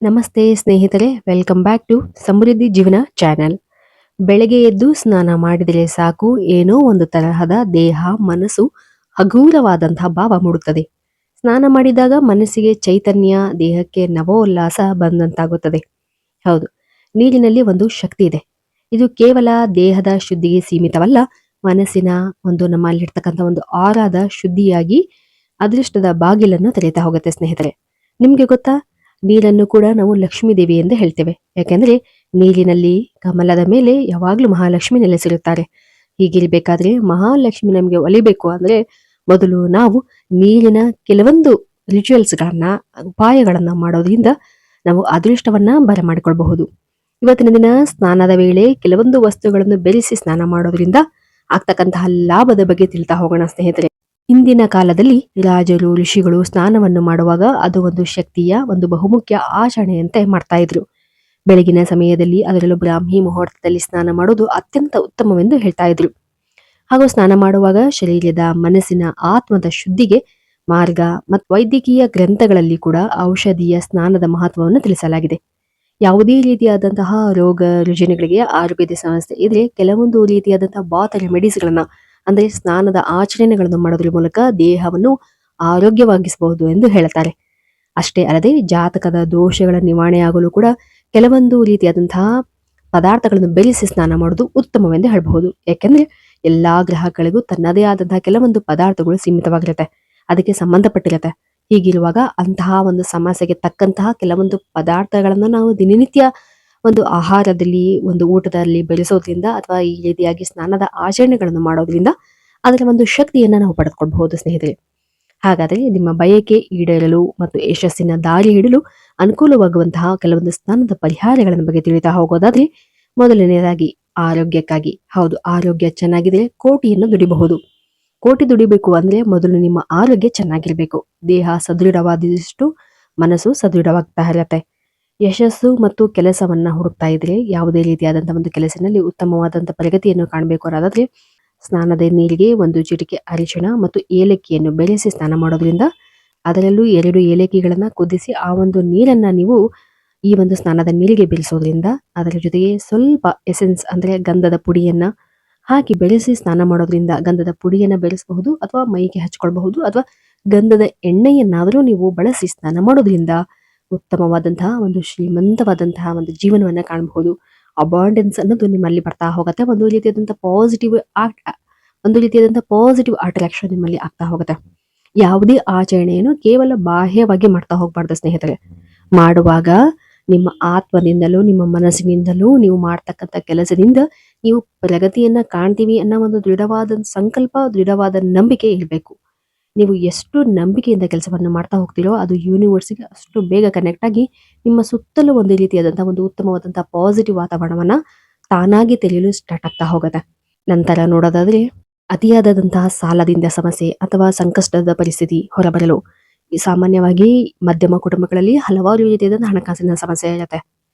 ನಮಸ್ತೆ ಸ್ನೇಹಿತರೆ, welcome back to ಸಮೃದ್ಧಿ ಜೀವನ ಚಾನೆಲ್. ಬೆಳಗ್ಗೆ ಎದ್ದು ಸ್ನಾನ ಮಾಡಿದರೆ ಸಾಕು, ಏನೋ ಒಂದು ತರಹದ ದೇಹ ಮನಸ್ಸು ಹಗೂರವಾದಂತಹ ಭಾವ ಮೂಡುತ್ತದೆ. ಸ್ನಾನ ಮಾಡಿದಾಗ ಮನಸ್ಸಿಗೆ ಚೈತನ್ಯ, ದೇಹಕ್ಕೆ ನವೋಲ್ಲಾಸ ಬಂದಂತಾಗುತ್ತದೆ. ಹೌದು, ನೀರಿನಲ್ಲಿ ಒಂದು ಶಕ್ತಿ ಇದೆ. ಇದು ಕೇವಲ ದೇಹದ ಶುದ್ಧಿಗೆ ಸೀಮಿತವಲ್ಲ, ಮನಸ್ಸಿನ ನಮ್ಮಲ್ಲಿರ್ತಕ್ಕಂಥ ಒಂದು ಆರಾದ ಶುದ್ಧಿಯಾಗಿ ಅದೃಷ್ಟದ ಬಾಗಿಲನ್ನು ತೆರೀತಾ ಹೋಗುತ್ತೆ ಸ್ನೇಹಿತರೆ. ನಿಮ್ಗೆ ಗೊತ್ತಾ, ನೀರನ್ನು ಕೂಡ ನಾವು ಲಕ್ಷ್ಮೀ ದೇವಿ ಎಂದು ಹೇಳ್ತೇವೆ. ಯಾಕೆಂದ್ರೆ ನೀರಿನಲ್ಲಿ, ಕಮಲದ ಮೇಲೆ ಯಾವಾಗ್ಲೂ ಮಹಾಲಕ್ಷ್ಮಿ ನೆಲೆಸಿರುತ್ತಾರೆ. ಹೀಗಿರ್ಬೇಕಾದ್ರೆ ಮಹಾಲಕ್ಷ್ಮಿ ನಮಗೆ ಒಲಿಬೇಕು ಅಂದ್ರೆ ಮೊದಲು ನಾವು ನೀರಿನ ಕೆಲವೊಂದು ರಿಚುವಲ್ಸ್ಗಳನ್ನ, ಉಪಾಯಗಳನ್ನ ಮಾಡೋದ್ರಿಂದ ನಾವು ಅದೃಷ್ಟವನ್ನ ಬರಮಾಡಿಕೊಳ್ಬಹುದು. ಇವತ್ತಿನ ದಿನ ಸ್ನಾನದ ವೇಳೆ ಕೆಲವೊಂದು ವಸ್ತುಗಳನ್ನು ಬೆರೆಸಿ ಸ್ನಾನ ಮಾಡೋದ್ರಿಂದ ಆಗ್ತಕ್ಕಂತಹ ಲಾಭದ ಬಗ್ಗೆ ತಿಳಿತಾ ಹೋಗೋಣ ಸ್ನೇಹಿತರೆ. ಹಿಂದಿನ ಕಾಲದಲ್ಲಿ ರಾಜರು, ಋಷಿಗಳು ಸ್ನಾನವನ್ನು ಮಾಡುವಾಗ ಅದು ಒಂದು ಶಕ್ತಿಯ ಒಂದು ಬಹುಮುಖ್ಯ ಆಚರಣೆಯಂತೆ ಮಾಡ್ತಾ ಇದ್ರು. ಬೆಳಗಿನ ಸಮಯದಲ್ಲಿ, ಅದರಲ್ಲೂ ಬ್ರಾಹ್ಮಿ ಮುಹೂರ್ತದಲ್ಲಿ ಸ್ನಾನ ಮಾಡೋದು ಅತ್ಯಂತ ಉತ್ತಮವೆಂದು ಹೇಳ್ತಾ ಇದ್ರು. ಹಾಗೂ ಸ್ನಾನ ಮಾಡುವಾಗ ಶರೀರದ, ಮನಸ್ಸಿನ, ಆತ್ಮದ ಶುದ್ಧಿಗೆ ಮಾರ್ಗ ಮತ್ತು ವೈದ್ಯಕೀಯ ಗ್ರಂಥಗಳಲ್ಲಿ ಕೂಡ ಔಷಧೀಯ ಸ್ನಾನದ ಮಹತ್ವವನ್ನು ತಿಳಿಸಲಾಗಿದೆ. ಯಾವುದೇ ರೀತಿಯಾದಂತಹ ರೋಗ ರುಜಿನಗಳಿಗೆ ಆಯುರ್ವೇದ ಸಂಸ್ಥೆ ಇದ್ರೆ ಕೆಲವೊಂದು ರೀತಿಯಾದಂತಹ ಬಾತ್ ರೆಮಿಡೀಸ್ ಗಳನ್ನ, ಅಂದ್ರೆ ಸ್ನಾನದ ಆಚರಣೆಗಳನ್ನು ಮಾಡೋದ್ರ ಮೂಲಕ ದೇಹವನ್ನು ಆರೋಗ್ಯವಾಗಿಸಬಹುದು ಎಂದು ಹೇಳುತ್ತಾರೆ. ಅಷ್ಟೇ ಅಲ್ಲದೆ ಜಾತಕದ ದೋಷಗಳ ನಿವಾರಣೆಯಾಗಲು ಕೂಡ ಕೆಲವೊಂದು ರೀತಿಯಾದಂತಹ ಪದಾರ್ಥಗಳನ್ನು ಬೆರೆಸಿ ಸ್ನಾನ ಮಾಡೋದು ಉತ್ತಮವೆಂದು ಹೇಳಬಹುದು. ಯಾಕೆಂದ್ರೆ ಎಲ್ಲಾ ಗ್ರಹಗಳಿಗೂ ತನ್ನದೇ ಆದಂತಹ ಕೆಲವೊಂದು ಪದಾರ್ಥಗಳು ಸೀಮಿತವಾಗಿರುತ್ತೆ, ಅದಕ್ಕೆ ಸಂಬಂಧಪಟ್ಟಿರುತ್ತೆ. ಹೀಗಿರುವಾಗ ಅಂತಹ ಒಂದು ಸಮಸ್ಯೆಗೆ ತಕ್ಕಂತಹ ಕೆಲವೊಂದು ಪದಾರ್ಥಗಳನ್ನು ನಾವು ದಿನನಿತ್ಯ ಒಂದು ಆಹಾರದಲ್ಲಿ, ಒಂದು ಊಟದಲ್ಲಿ ಬೆಳೆಸೋದ್ರಿಂದ ಅಥವಾ ಈ ರೀತಿಯಾಗಿ ಸ್ನಾನದ ಆಚರಣೆಗಳನ್ನು ಮಾಡೋದ್ರಿಂದ ಅದರ ಒಂದು ಶಕ್ತಿಯನ್ನ ನಾವು ಪಡೆದುಕೊಳ್ಬಹುದು ಸ್ನೇಹಿತರೆ. ಹಾಗಾದರೆ ನಿಮ್ಮ ಬಯಕೆ ಈಡೇರಲು ಮತ್ತು ಯಶಸ್ಸಿನ ದಾರಿ ಹಿಡಲು ಅನುಕೂಲವಾಗುವಂತಹ ಕೆಲವೊಂದು ಸ್ನಾನದ ಪರಿಹಾರಗಳ ಬಗ್ಗೆ ತಿಳಿತಾ ಹೋಗೋದಾದ್ರೆ, ಮೊದಲನೆಯದಾಗಿ ಆರೋಗ್ಯಕ್ಕಾಗಿ. ಹೌದು, ಆರೋಗ್ಯ ಚೆನ್ನಾಗಿದ್ರೆ ಕೋಟಿಯನ್ನು ದುಡಿಬಹುದು. ಕೋಟಿ ದುಡಿಬೇಕು ಅಂದ್ರೆ ಮೊದಲು ನಿಮ್ಮ ಆರೋಗ್ಯ ಚೆನ್ನಾಗಿರ್ಬೇಕು. ದೇಹ ಸದೃಢವಾದಷ್ಟು ಮನಸ್ಸು ಸದೃಢವಾಗ್ತಾ ಇರತ್ತೆ. ಯಶಸ್ಸು ಮತ್ತು ಕೆಲಸವನ್ನ ಹುಡುಕ್ತಾ ಇದ್ರೆ, ಯಾವುದೇ ರೀತಿಯಾದಂತಹ ಒಂದು ಕೆಲಸದಲ್ಲಿ ಉತ್ತಮವಾದಂತಹ ಪ್ರಗತಿಯನ್ನು ಕಾಣಬೇಕು ಅನ್ನೋದಾದ್ರೆ, ಸ್ನಾನದ ನೀರಿಗೆ ಒಂದು ಚಿಟಿಕೆ ಅರಿಶಿಣ ಮತ್ತು ಏಲಕ್ಕಿಯನ್ನು ಬೆರೆಸಿ ಸ್ನಾನ ಮಾಡೋದ್ರಿಂದ, ಅದರಲ್ಲೂ 2 ಏಲಕ್ಕಿಗಳನ್ನ ಕುದಿಸಿ ಆ ಒಂದು ನೀರನ್ನ ನೀವು ಈ ಒಂದು ಸ್ನಾನದ ನೀರಿಗೆ ಬೆರೆಸೋದ್ರಿಂದ, ಅದರ ಜೊತೆಗೆ ಸ್ವಲ್ಪ ಎಸೆನ್ಸ್ ಅಂದ್ರೆ ಗಂಧದ ಪುಡಿಯನ್ನ ಹಾಕಿ ಬೆರೆಸಿ ಸ್ನಾನ ಮಾಡೋದ್ರಿಂದ, ಗಂಧದ ಪುಡಿಯನ್ನ ಬೆರೆಸಬಹುದು ಅಥವಾ ಮೈಗೆ ಹಚ್ಕೊಳ್ಬಹುದು, ಅಥವಾ ಗಂಧದ ಎಣ್ಣೆಯನ್ನಾದರೂ ನೀವು ಬಳಸಿ ಸ್ನಾನ ಮಾಡೋದ್ರಿಂದ ಉತ್ತಮವಾದಂತಹ ಒಂದು ಶ್ರೀಮಂತವಾದಂತಹ ಒಂದು ಜೀವನವನ್ನ ಕಾಣಬಹುದು. ಅಬಾಂಡೆನ್ಸ್ ಅನ್ನೋದು ನಿಮ್ಮಲ್ಲಿ ಬರ್ತಾ ಹೋಗುತ್ತೆ. ಒಂದು ರೀತಿಯಾದಂತಹ ಪಾಸಿಟಿವ್ ಅಟ್ರಾಕ್ಷನ್ ನಿಮ್ಮಲ್ಲಿ ಆಗ್ತಾ ಹೋಗುತ್ತೆ. ಯಾವುದೇ ಆಚರಣೆಯನ್ನು ಕೇವಲ ಬಾಹ್ಯವಾಗಿ ಮಾಡ್ತಾ ಹೋಗ್ಬಾರ್ದು ಸ್ನೇಹಿತರೆ. ಮಾಡುವಾಗ ನಿಮ್ಮ ಆತ್ಮದಿಂದಲೂ, ನಿಮ್ಮ ಮನಸ್ಸಿನಿಂದಲೂ ನೀವು ಮಾಡ್ತಕ್ಕಂಥ ಕೆಲಸದಿಂದ ನೀವು ಪ್ರಗತಿಯನ್ನ ಕಾಣ್ತೀವಿ ಅನ್ನೋ ಒಂದು ದೃಢವಾದ ಸಂಕಲ್ಪ, ದೃಢವಾದ ನಂಬಿಕೆ ಇರಬೇಕು. ನೀವು ಎಷ್ಟು ನಂಬಿಕೆಯಿಂದ ಕೆಲಸವನ್ನು ಮಾಡ್ತಾ ಹೋಗ್ತೀರೋ ಅದು ಯೂನಿವರ್ಸ್ಗೆ ಅಷ್ಟು ಬೇಗ ಕನೆಕ್ಟ್ ಆಗಿ ನಿಮ್ಮ ಸುತ್ತಲೂ ಒಂದು ರೀತಿಯಾದಂತಹ ಒಂದು ಉತ್ತಮವಾದಂತಹ ಪಾಸಿಟಿವ್ ವಾತಾವರಣವನ್ನ ತಾನಾಗಿ ತೆರೆಯಲು ಸ್ಟಾರ್ಟ್ ಆಗ್ತಾ ಹೋಗುತ್ತೆ. ನಂತರ ನೋಡೋದಾದ್ರೆ, ಅತಿಯಾದಂತಹ ಸಾಲದಿಂದ ಸಮಸ್ಯೆ ಅಥವಾ ಸಂಕಷ್ಟದ ಪರಿಸ್ಥಿತಿ ಹೊರಬರಲು, ಈ ಸಾಮಾನ್ಯವಾಗಿ ಮಧ್ಯಮ ಕುಟುಂಬಗಳಲ್ಲಿ ಹಲವಾರು ರೀತಿಯಾದ ಹಣಕಾಸಿನ ಸಮಸ್ಯೆ ಇರುತ್ತೆ.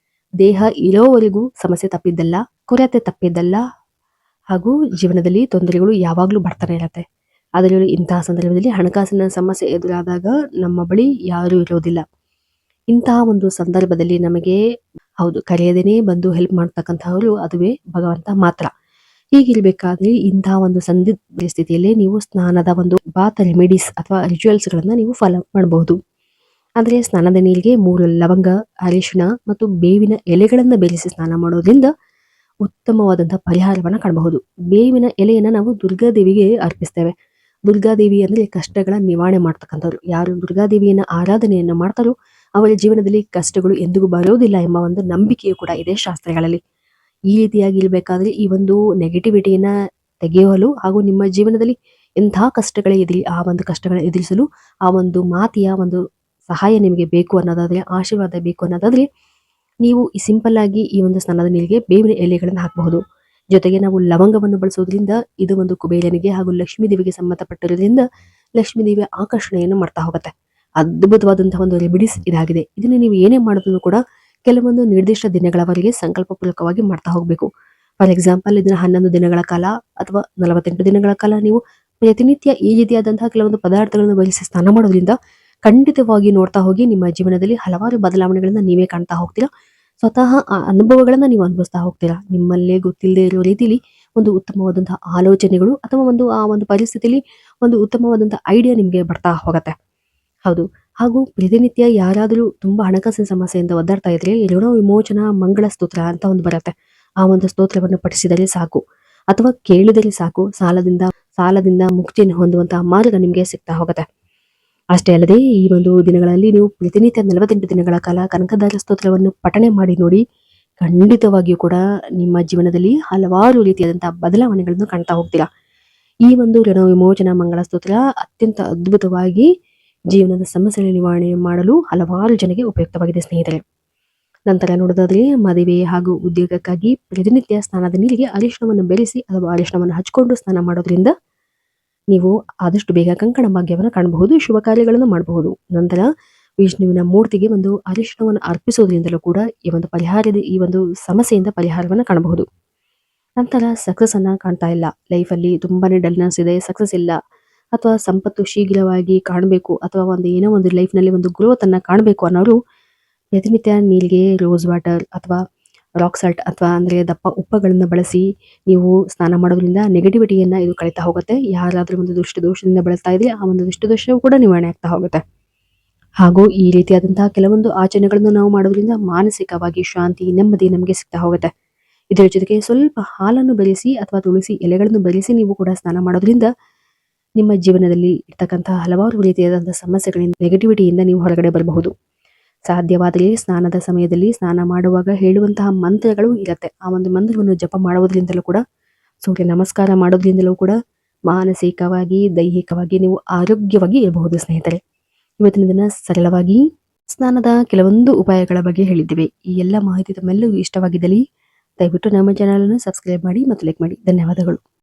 ದೇಹ ಇರೋವರೆಗೂ ಸಮಸ್ಯೆ ತಪ್ಪಿದ್ದಲ್ಲ, ಕೊರತೆ ತಪ್ಪಿದ್ದಲ್ಲ, ಹಾಗೂ ಜೀವನದಲ್ಲಿ ತೊಂದರೆಗಳು ಯಾವಾಗ್ಲೂ ಬರ್ತಾನೆ ಇರತ್ತೆ. ಅದರಲ್ಲಿ ಇಂತಹ ಸಂದರ್ಭದಲ್ಲಿ ಹಣಕಾಸಿನ ಸಮಸ್ಯೆ ಎದುರಾದಾಗ ನಮ್ಮ ಬಳಿ ಯಾರೂ ಇರೋದಿಲ್ಲ. ಇಂತಹ ಒಂದು ಸಂದರ್ಭದಲ್ಲಿ ನಮಗೆ, ಹೌದು, ಕರೆಯದೇನೆ ಬಂದು ಹೆಲ್ಪ್ ಮಾಡ್ತಕ್ಕಂಥವ್ರು ಅದುವೇ ಭಗವಂತ ಮಾತ್ರ. ಹೀಗಿರ್ಬೇಕಾದ್ರೆ ಇಂತಹ ಒಂದು ಪರಿಸ್ಥಿತಿಯಲ್ಲಿ ನೀವು ಸ್ನಾನದ ಒಂದು ಬಾತ್ ರೆಮಿಡೀಸ್ ಅಥವಾ ರಿಚುವಲ್ಸ್ ಗಳನ್ನ ನೀವು ಫಾಲೋ ಮಾಡಬಹುದು. ಅಂದ್ರೆ ಸ್ನಾನದ ನೀರಿಗೆ 3 ಲವಂಗ, ಅರಿಶಿಣ ಮತ್ತು ಬೇವಿನ ಎಲೆಗಳನ್ನ ಬೆರೆಸಿ ಸ್ನಾನ ಮಾಡೋದ್ರಿಂದ ಉತ್ತಮವಾದಂತಹ ಪರಿಹಾರವನ್ನ ಕಾಣಬಹುದು. ಬೇವಿನ ಎಲೆಯನ್ನ ನಾವು ದುರ್ಗಾದೇವಿಗೆ ಅರ್ಪಿಸ್ತೇವೆ. ದುರ್ಗಾದೇವಿ ಅಂದ್ರೆ ಕಷ್ಟಗಳ ನಿವಾರಣೆ ಮಾಡ್ತಕ್ಕಂಥವ್ರು. ಯಾರು ದುರ್ಗಾದೇವಿಯನ್ನ ಆರಾಧನೆಯನ್ನ ಮಾಡ್ತಾರೋ ಅವರ ಜೀವನದಲ್ಲಿ ಕಷ್ಟಗಳು ಎಂದಿಗೂ ಬರೋದಿಲ್ಲ ಎಂಬ ಒಂದು ನಂಬಿಕೆಯೂ ಕೂಡ ಇದೆ ಶಾಸ್ತ್ರಗಳಲ್ಲಿ. ಈ ರೀತಿಯಾಗಿ ಇರ್ಬೇಕಾದ್ರೆ ಈ ಒಂದು ನೆಗೆಟಿವಿಟಿಯನ್ನ ತೆಗೆಯಲು ಹಾಗೂ ನಿಮ್ಮ ಜೀವನದಲ್ಲಿ ಎಂತಹ ಕಷ್ಟಗಳೇ ಇರಲಿ, ಆ ಒಂದು ಕಷ್ಟಗಳ ಎದುರಿಸಲು ಆ ಒಂದು ಮಾತೆಯ ಒಂದು ಸಹಾಯ ನಿಮಗೆ ಬೇಕು ಅನ್ನೋದಾದ್ರೆ, ಆಶೀರ್ವಾದ ಬೇಕು ಅನ್ನೋದಾದ್ರೆ, ನೀವು ಈ ಸಿಂಪಲ್ ಆಗಿ ಈ ಒಂದು ಸ್ನಾನದ ನೀರಿಗೆ ಬೇವಿನ ಎಲೆಗಳನ್ನು ಹಾಕಬಹುದು. ಜೊತೆಗೆ ನಾವು ಲವಂಗವನ್ನು ಬಳಸೋದ್ರಿಂದ ಇದು ಒಂದು ಕುಬೇರನಿಗೆ ಹಾಗೂ ಲಕ್ಷ್ಮೀ ದೇವಿಗೆ ಸಂಬಂಧಪಟ್ಟಿರೋದ್ರಿಂದ ಲಕ್ಷ್ಮೀ ದೇವಿಯ ಆಕರ್ಷಣೆಯನ್ನು ಮಾಡ್ತಾ ಹೋಗುತ್ತೆ. ಅದ್ಭುತವಾದಂತಹ ಒಂದು ರೆಮಿಡೀಸ್ ಇದಾಗಿದೆ. ಇದನ್ನು ನೀವು ಏನೇ ಮಾಡಿದ್ರು ಕೂಡ ಕೆಲವೊಂದು ನಿರ್ದಿಷ್ಟ ದಿನಗಳವರೆಗೆ ಸಂಕಲ್ಪ ಪೂರ್ವಕವಾಗಿ ಮಾಡ್ತಾ ಹೋಗ್ಬೇಕು. ಫಾರ್ ಎಕ್ಸಾಂಪಲ್, ಇದನ್ನ 11 ದಿನಗಳ ಕಾಲ ಅಥವಾ 48 ದಿನಗಳ ಕಾಲ ನೀವು ಪ್ರತಿನಿತ್ಯ ಈ ರೀತಿಯಾದಂತಹ ಕೆಲವೊಂದು ಪದಾರ್ಥಗಳನ್ನು ಬಳಸಿ ಸ್ನಾನ ಮಾಡೋದ್ರಿಂದ ಖಂಡಿತವಾಗಿ ನೋಡ್ತಾ ಹೋಗಿ ನಿಮ್ಮ ಜೀವನದಲ್ಲಿ ಹಲವಾರು ಬದಲಾವಣೆಗಳನ್ನ ನೀವೇ ಕಾಣ್ತಾ ಹೋಗ್ತೀರಾ. ಸ್ವತಃ ಆ ಅನುಭವಗಳನ್ನ ನೀವು ಅನುಭವಿಸ್ತಾ ಹೋಗ್ತೀರಾ. ನಿಮ್ಮಲ್ಲೇ ಗೊತ್ತಿಲ್ಲದೆ ಇರೋ ರೀತಿಲಿ ಒಂದು ಉತ್ತಮವಾದಂತಹ ಆಲೋಚನೆಗಳು ಅಥವಾ ಆ ಒಂದು ಪರಿಸ್ಥಿತಿಲಿ ಒಂದು ಉತ್ತಮವಾದಂತಹ ಐಡಿಯಾ ನಿಮ್ಗೆ ಬರ್ತಾ ಹೋಗತ್ತೆ. ಹೌದು. ಹಾಗೂ ಪ್ರತಿನಿತ್ಯ ಯಾರಾದರೂ ತುಂಬಾ ಹಣಕಾಸಿನ ಸಮಸ್ಯೆಯಿಂದ ಒದ್ದಾಡ್ತಾ ಇದ್ರೆ ಋಣ ವಿಮೋಚನಾ ಮಂಗಳ ಸ್ತೋತ್ರ ಅಂತ ಒಂದು ಬರುತ್ತೆ. ಆ ಒಂದು ಸ್ತೋತ್ರವನ್ನು ಪಠಿಸಿದರೆ ಸಾಕು ಅಥವಾ ಕೇಳಿದರೆ ಸಾಕು, ಸಾಲದಿಂದ ಮುಕ್ತಿಯನ್ನು ಹೊಂದುವಂತಹ ಮಾರ್ಗ ನಿಮ್ಗೆ ಸಿಗ್ತಾ ಹೋಗುತ್ತೆ. ಅಷ್ಟೇ ಅಲ್ಲದೆ ಈ ಒಂದು ದಿನಗಳಲ್ಲಿ ನೀವು ಪ್ರತಿನಿತ್ಯ 48 ದಿನಗಳ ಕಾಲ ಕನಕದಾರ ಸ್ತೋತ್ರವನ್ನು ಪಠಣೆ ಮಾಡಿ ನೋಡಿ. ಖಂಡಿತವಾಗಿಯೂ ಕೂಡ ನಿಮ್ಮ ಜೀವನದಲ್ಲಿ ಹಲವಾರು ರೀತಿಯಾದಂತಹ ಬದಲಾವಣೆಗಳನ್ನು ಕಾಣ್ತಾ ಹೋಗ್ತೀರಾ. ಈ ಒಂದು ಋಣ ವಿಮೋಚನಾ ಮಂಗಳ ಸ್ತೋತ್ರ ಅತ್ಯಂತ ಅದ್ಭುತವಾಗಿ ಜೀವನದ ಸಮಸ್ಯೆ ನಿವಾರಣೆ ಮಾಡಲು ಹಲವಾರು ಜನರಿಗೆ ಉಪಯುಕ್ತವಾಗಿದೆ ಸ್ನೇಹಿತರೆ. ನಂತರ ನೋಡೋದಾದ್ರೆ ಮದುವೆ ಹಾಗೂ ಉದ್ಯೋಗಕ್ಕಾಗಿ ಪ್ರತಿನಿತ್ಯ ಸ್ನಾನದ ನೀರಿಗೆ ಅರಿಶಿಣವನ್ನು ಬೆರೆಸಿ ಅಥವಾ ಅರಿಶಿಣವನ್ನು ಹಚ್ಕೊಂಡು ಸ್ನಾನ ಮಾಡೋದ್ರಿಂದ ನೀವು ಆದಷ್ಟು ಬೇಗ ಕಂಕಣ ಭಾಗ್ಯವನ್ನು ಕಾಣಬಹುದು, ಶುಭ ಕಾರ್ಯಗಳನ್ನು ಮಾಡಬಹುದು. ನಂತರ ವಿಷ್ಣುವಿನ ಮೂರ್ತಿಗೆ ಒಂದು ಅರಿಶಿಣವನ್ನು ಅರ್ಪಿಸೋದ್ರಿಂದಲೂ ಕೂಡ ಈ ಒಂದು ಸಮಸ್ಯೆಯಿಂದ ಪರಿಹಾರವನ್ನು ಕಾಣಬಹುದು. ನಂತರ ಸಕ್ಸಸ್ ಅನ್ನ ಕಾಣ್ತಾ ಇಲ್ಲ, ಲೈಫಲ್ಲಿ ತುಂಬಾನೇ ಡಲ್ನೆಸ್ ಇದೆ, ಸಕ್ಸಸ್ ಇಲ್ಲ, ಅಥವಾ ಸಂಪತ್ತು ಶೀಘ್ರವಾಗಿ ಕಾಣಬೇಕು ಅಥವಾ ಏನೋ ಒಂದು ಲೈಫ್ನಲ್ಲಿ ಒಂದು ಗ್ರೋತ್ ಅನ್ನ ಕಾಣಬೇಕು ಅನ್ನೋರು ಪ್ರತಿನಿತ್ಯ ನೀರಿಗೆ ರೋಸ್ ವಾಟರ್ ಅಥವಾ ರಾಕ್ ಸಾಲ್ಟ್ ಅಥವಾ ದಪ್ಪ ಉಪ್ಪುಗಳನ್ನು ಬಳಸಿ ನೀವು ಸ್ನಾನ ಮಾಡೋದ್ರಿಂದ ನೆಗೆಟಿವಿಟಿಯನ್ನ ಇದು ಕಳೀತಾ ಹೋಗುತ್ತೆ. ಯಾರಾದ್ರೂ ಒಂದು ದೋಷದಿಂದ ಬಳಸ್ತಾ ಇದ್ರೆ ಆ ಒಂದು ದೋಷವು ಕೂಡ ನಿವಾರಣೆ ಆಗ್ತಾ ಹೋಗುತ್ತೆ. ಹಾಗೂ ಈ ರೀತಿಯಾದಂತಹ ಕೆಲವೊಂದು ಆಚರಣೆಗಳನ್ನು ನಾವು ಮಾಡೋದ್ರಿಂದ ಮಾನಸಿಕವಾಗಿ ಶಾಂತಿ, ನೆಮ್ಮದಿ ನಮಗೆ ಸಿಗ್ತಾ ಹೋಗುತ್ತೆ. ಇದರ ಜೊತೆಗೆ ಸ್ವಲ್ಪ ಹಾಲನ್ನು ಬೆರೆಸಿ ಅಥವಾ ತುಳಸಿ ಎಲೆಗಳನ್ನು ಬೆರೆಸಿ ನೀವು ಕೂಡ ಸ್ನಾನ ಮಾಡೋದ್ರಿಂದ ನಿಮ್ಮ ಜೀವನದಲ್ಲಿ ಇರ್ತಕ್ಕಂತಹ ಹಲವಾರು ರೀತಿಯಾದಂತಹ ಸಮಸ್ಯೆಗಳಿಂದ, ನೆಗೆಟಿವಿಟಿಯಿಂದ ನೀವು ಹೊರಗಡೆ ಬರಬಹುದು. ಸಾಧ್ಯವಾದರೆ ಸ್ನಾನದ ಸಮಯದಲ್ಲಿ ಸ್ನಾನ ಮಾಡುವಾಗ ಹೇಳುವಂತಹ ಮಂತ್ರಗಳು ಇರುತ್ತೆ. ಆ ಒಂದು ಮಂತ್ರವನ್ನು ಜಪ ಮಾಡುವುದರಿಂದಲೂ ಕೂಡ, ಸೂರ್ಯ ನಮಸ್ಕಾರ ಮಾಡೋದ್ರಿಂದಲೂ ಕೂಡ ಮಾನಸಿಕವಾಗಿ, ದೈಹಿಕವಾಗಿ ನೀವು ಆರೋಗ್ಯವಾಗಿ ಇರಬಹುದು ಸ್ನೇಹಿತರೆ. ಇವತ್ತಿನ ದಿನ ಸರಳವಾಗಿ ಸ್ನಾನದ ಕೆಲವೊಂದು ಉಪಾಯಗಳ ಬಗ್ಗೆ ಹೇಳಿದ್ದೇವೆ. ಈ ಎಲ್ಲ ಮಾಹಿತಿ ತಮ್ಮೆಲ್ಲರಿಗೂ ಇಷ್ಟವಾಗಿದ್ದಲ್ಲಿ ದಯವಿಟ್ಟು ನಮ್ಮ ಚಾನಲ್ ಅನ್ನು ಸಬ್ಸ್ಕ್ರೈಬ್ ಮಾಡಿ ಮತ್ತು ಲೈಕ್ ಮಾಡಿ. ಧನ್ಯವಾದಗಳು.